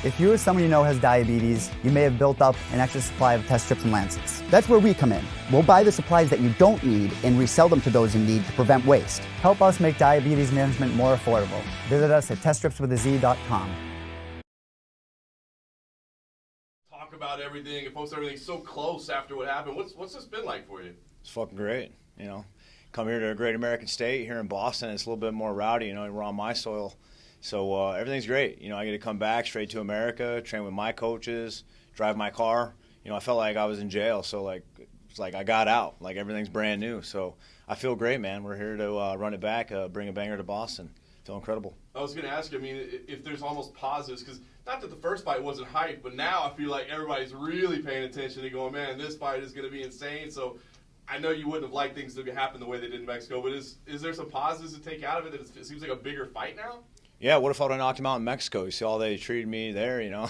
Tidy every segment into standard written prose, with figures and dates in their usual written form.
If you or someone you know has diabetes, you may have built up an extra supply of test strips and lancets. That's where we come in. We'll buy the supplies that you don't need and resell them to those in need to prevent waste. Help us make diabetes management more affordable. Visit us at teststripswithaz.com. Talk about everything and post everything so close after what happened. What's this been like for you? It's fucking great, you know. Come here to a great American state here in Boston. It's a little bit more rowdy, you know. We're on my soil. So everything's great. You know, I get to come back straight to America, train with my coaches, drive my car. You know, I felt like I was in jail, so it's like I got out. Like everything's brand new. So I feel great, man. We're here to run it back, bring a banger to Boston. Feel incredible. I was going to ask you, I mean, if there's almost positives, because not that the first fight wasn't hype, but now I feel like everybody's really paying attention and going, man, this fight is going to be insane. So I know you wouldn't have liked things to happen the way they did in Mexico, but is there some positives to take out of it that it seems like a bigger fight now? Yeah, what if I would have knocked him out in Mexico? You see how they treated me there, you know?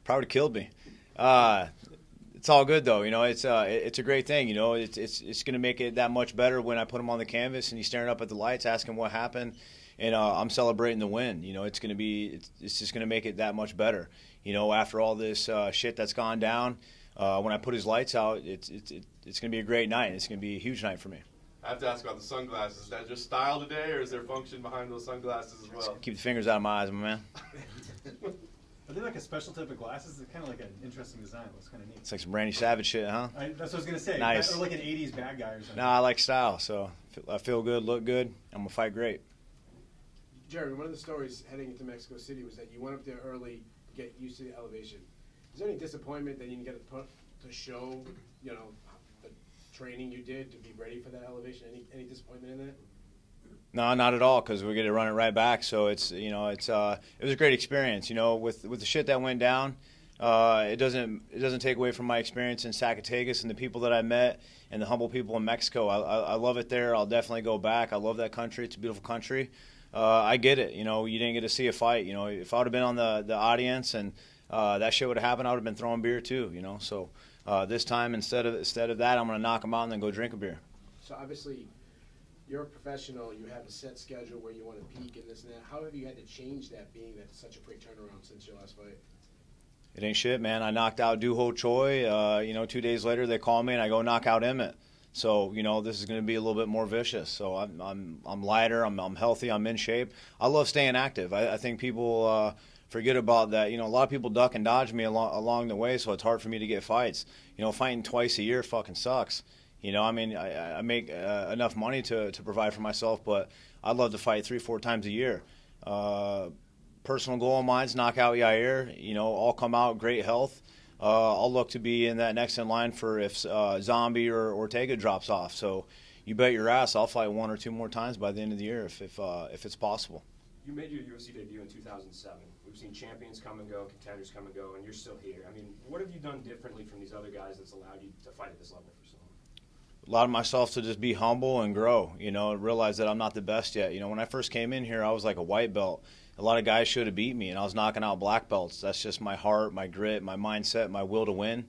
Probably killed me. It's all good, though. You know, it's a great thing. You know, it's going to make it that much better when I put him on the canvas and he's staring up at the lights asking what happened, and I'm celebrating the win. You know, it's just going to make it that much better. You know, after all this shit that's gone down, when I put his lights out, it's going to be a great night. It's going to be a huge night for me. I have to ask about the sunglasses. Is that just style today, or is there function behind those sunglasses as well? Keep the fingers out of my eyes, my man. Are they like a special type of glasses? They're kind of like an interesting design. It's kind of neat. It's like some Randy Savage shit, huh? That's what I was going to say. Nice. Or like an 80s bad guy or something. No, I like style, so I feel good, look good. I'm going to fight great. Jeremy, one of the stories heading into Mexico City was that you went up there early to get used to the elevation. Is there any disappointment that you didn't get to show, you know, the training you did to be ready for that elevation? Any disappointment in that? No, not at all, because we get to run it right back. So it was a great experience. You know, with the shit that went down, it doesn't take away from my experience in Zacatecas and the people that I met and the humble people in Mexico. I love it there. I'll definitely go back. I love that country. It's a beautiful country. I get it. You know, you didn't get to see a fight. You know, if I would have been on the audience and that shit would have happened, I would have been throwing beer too. You know, so this time instead of that, I'm gonna knock them out and then go drink a beer. So obviously, you're a professional. You have a set schedule where you want to peak and this and that. How have you had to change that, being that it's such a quick turnaround since your last fight? It ain't shit, man. I knocked out Du Ho Choi. 2 days later, they call me and I go knock out Emmett. So, you know, this is going to be a little bit more vicious. So I'm lighter, I'm healthy, I'm in shape. I love staying active. I think people forget about that. You know, a lot of people duck and dodge me along the way, so it's hard for me to get fights. You know, fighting twice a year fucking sucks. You know, I mean, I make enough money to provide for myself, but I'd love to fight 3-4 times a year. Personal goal of mine is knock out Yair. You know, all come out, great health. I'll look to be in that next in line for if Zombie or Ortega drops off. So you bet your ass I'll fight 1 or 2 more times by the end of the year if it's possible. You made your UFC debut in 2007. We've seen champions come and go, contenders come and go, and you're still here. I mean, what have you done differently from these other guys that's allowed you to fight at this level for so long? Allowed myself to just be humble and grow, you know, and realize that I'm not the best yet. You know, when I first came in here, I was like a white belt. A lot of guys should have beat me, and I was knocking out black belts. That's just my heart, my grit, my mindset, my will to win.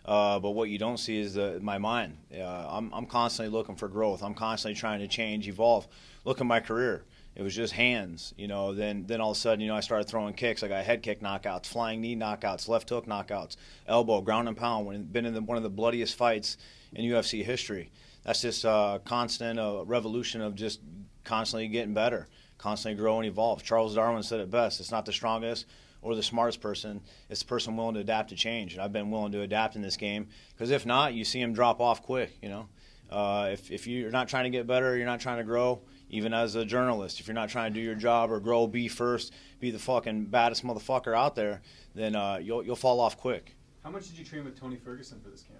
But what you don't see is my mind. I'm constantly looking for growth. I'm constantly trying to change, evolve. Look at my career. It was just hands, you know. Then all of a sudden, you know, I started throwing kicks. I got head kick knockouts, flying knee knockouts, left hook knockouts, elbow, ground and pound. Been in one of the bloodiest fights in UFC history. That's just a constant revolution of just constantly getting better, constantly grow and evolve. Charles Darwin said it best. It's not the strongest or the smartest person. It's the person willing to adapt to change. And I've been willing to adapt in this game, because if not, you see him drop off quick, you know. If you're not trying to get better, you're not trying to grow, even as a journalist, if you're not trying to do your job or grow, be first, be the fucking baddest motherfucker out there, then you'll fall off quick. How much did you train with Tony Ferguson for this camp?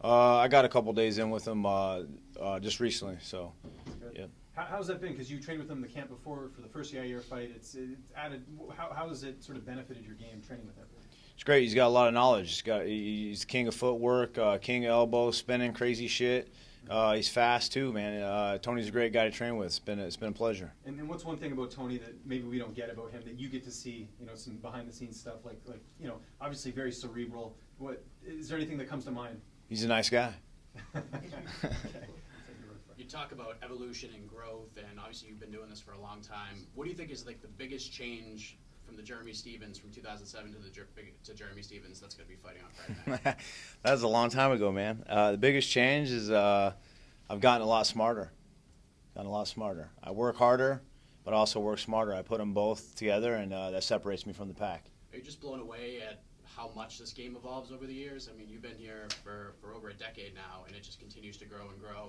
I got a couple days in with him just recently, so yeah. How's that been? Because you trained with him the camp before for the first Yair fight. It's added. How has it sort of benefited your game training with him? It's great. He's got a lot of knowledge. He's king of footwork, king of elbow, spinning crazy shit. He's fast too, man. Tony's a great guy to train with. It's been a pleasure. And what's one thing about Tony that maybe we don't get about him that you get to see? You know, some behind the scenes stuff like you know, obviously very cerebral. What is there anything that comes to mind? He's a nice guy. Okay. You talk about evolution and growth, and obviously you've been doing this for a long time. What do you think is like the biggest change from from the Jeremy Stevens from 2007 to Jeremy Stevens that's going to be fighting on Friday night? That was a long time ago, man. The biggest change is I've gotten a lot smarter. I work harder, but I also work smarter. I put them both together, and that separates me from the pack. Are you just blown away at how much this game evolves over the years? I mean, you've been here for over a decade now, and it just continues to grow,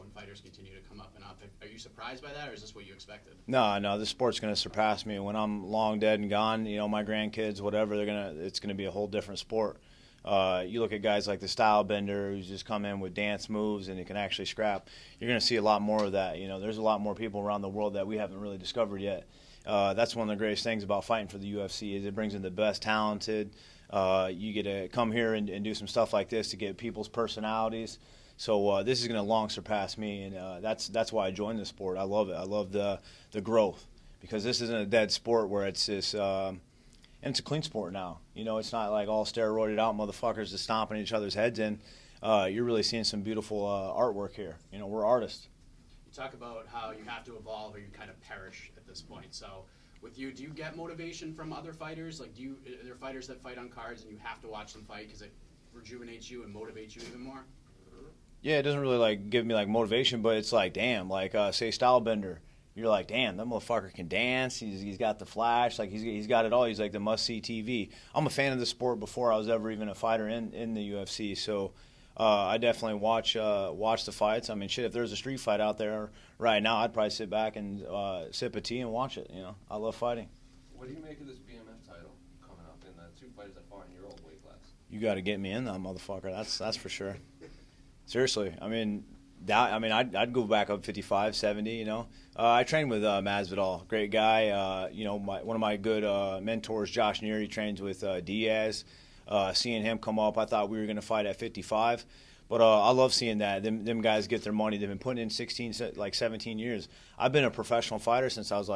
and fighters continue to come up and up. Are you surprised by that, or is this what you expected? No, this sport's going to surpass me. When I'm long dead and gone, my grandkids, whatever, it's going to be a whole different sport. You look at guys like the Style Bender, who's just come in with dance moves and he can actually scrap. You're going to see a lot more of that. There's a lot more people around the world that we haven't really discovered yet. That's one of the greatest things about fighting for the UFC is it brings in the best talented. You get to come here and do some stuff like this to get people's personalities. So this is going to long surpass me, and that's why I joined the sport. I love it. I love the growth because this isn't a dead sport where it's this. And it's a clean sport now. It's not like all steroided out motherfuckers just stomping each other's heads in. You're really seeing some beautiful artwork here. We're artists. You talk about how you have to evolve or you kind of perish at this point. So with you, do you get motivation from other fighters? Like, are there fighters that fight on cards and you have to watch them fight because it rejuvenates you and motivates you even more? Yeah, it doesn't really give me motivation, but it's damn, say Stylebender. You're like, damn, that motherfucker can dance. He's got the flash. He's got it all. He's like the must-see TV. I'm a fan of the sport before I was ever even a fighter in the UFC. So I definitely watch the fights. I mean, shit, if there's a street fight out there right now, I'd probably sit back and sip a tea and watch it. I love fighting. What do you make of this BMF title coming up and the two fighters that fought in your old weight class? You got to get me in that motherfucker. That's for sure. Seriously, I'd go back up 55, 70, I trained with Masvidal, great guy. One of my good mentors, Josh Neer, he trains with Diaz. Seeing him come up, I thought we were going to fight at 55. But I love seeing that. Them guys get their money. They've been putting in 17 years. I've been a professional fighter since I was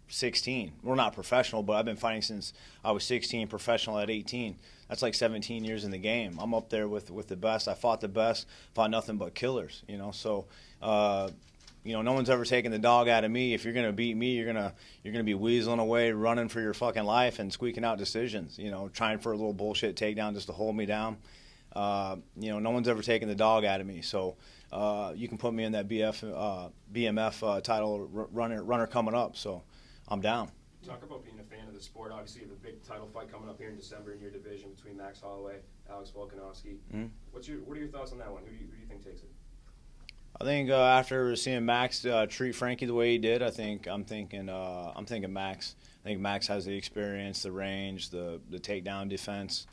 16. We're not professional, but I've been fighting since I was 16, professional at 18. That's 17 years in the game. I'm up there with the best. I fought the best, fought nothing but killers, So, no one's ever taken the dog out of me. If you're going to beat me, you're going to be weaseling away, running for your fucking life and squeaking out decisions, trying for a little bullshit takedown just to hold me down. No one's ever taken the dog out of me. So, you can put me in that BMF title runner coming up. So, I'm down. Talk about being a fan of the sport. Obviously, you have a big title fight coming up here in December in your division between Max Holloway, Alex Volkanovski. Mm-hmm. What are your thoughts on that one? Who do you think takes it? I think after seeing Max treat Frankie the way he did, I'm thinking Max. I think Max has the experience, the range, the takedown defense,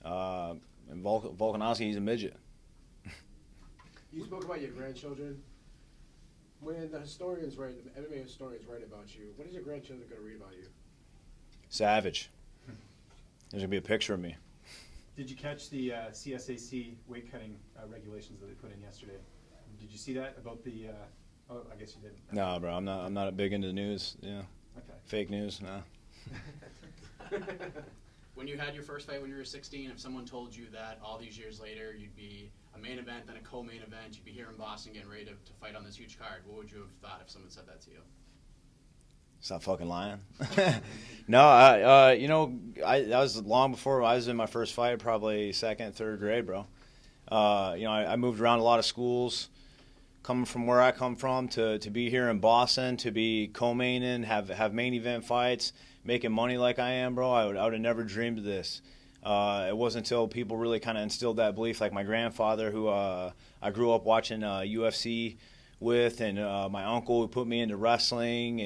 and Volkanovski, he's a midget. You spoke about your grandchildren. When the historians write, the MMA historians write about you, what is your grandchildren going to read about you? Savage. There's going to be a picture of me. Did you catch the CSAC weight cutting regulations that they put in yesterday? Did you see that about the? Oh, I guess you didn't. No, bro. I'm not big into the news. Yeah. Okay. Fake news. No. When you had your first fight when you were 16, if someone told you that all these years later you'd be a main event, then a co-main event, you'd be here in Boston getting ready to fight on this huge card, what would you have thought if someone said that to you? Stop fucking lying. No, I was long before I was in my first fight, probably second, third grade, bro. I moved around a lot of schools. Coming from where I come from to be here in Boston, to be co-maining, have main event fights, making money like I am, bro, I would have never dreamed of this. It wasn't until people really kind of instilled that belief, like my grandfather, who I grew up watching UFC with, and my uncle who put me into wrestling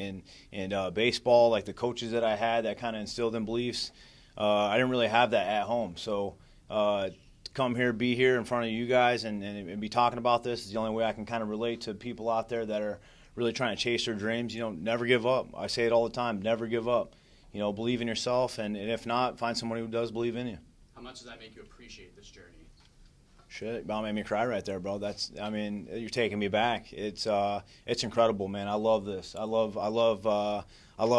and baseball, like the coaches that I had that kind of instilled in beliefs. I didn't really have that at home. So to come here, be here in front of you guys and be talking about this is the only way I can kind of relate to people out there that are really trying to chase their dreams. Never give up. I say it all the time, never give up. Believe in yourself, and if not, find someone who does believe in you. How much does that make you appreciate this journey? Shit, about made me cry right there, bro. You're taking me back. It's incredible, man. I love this. I love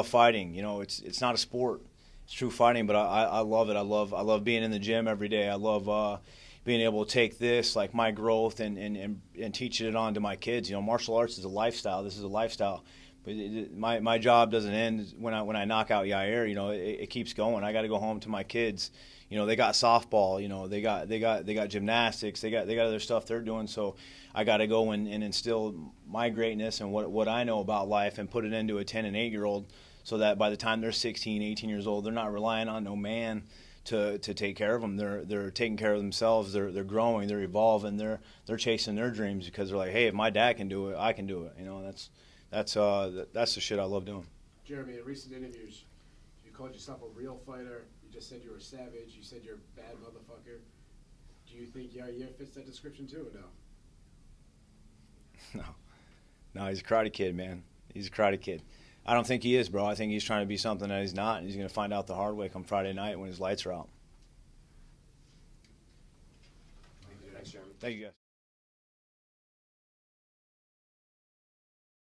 fighting. It's not a sport. It's true fighting, but I love it. I love being in the gym every day. I love being able to take this, like my growth, and teaching it on to my kids. Martial arts is a lifestyle. This is a lifestyle. But my job doesn't end when I knock out Yair. You know, it keeps going. I got to go home to my kids. You know, they got softball. You know, they got gymnastics. They got other stuff they're doing. So I got to go and instill my greatness and what I know about life and put it into a 10 and 8-year-old, so that by the time they're 16, 18 years old, they're not relying on no man to take care of them. They're taking care of themselves. They're growing. They're evolving. They're chasing their dreams because they're like, hey, if my dad can do it, I can do it. You know, that's the shit I love doing. Jeremy, in recent interviews, you called yourself a real fighter. You just said you were a savage. You said you're a bad motherfucker. Do you think Yair fits that description too, or no? No, he's a karate kid, man. He's a karate kid. I don't think he is, bro. I think he's trying to be something that he's not, and he's going to find out the hard way come Friday night when his lights are out. Thanks, Jeremy. Thank you, guys.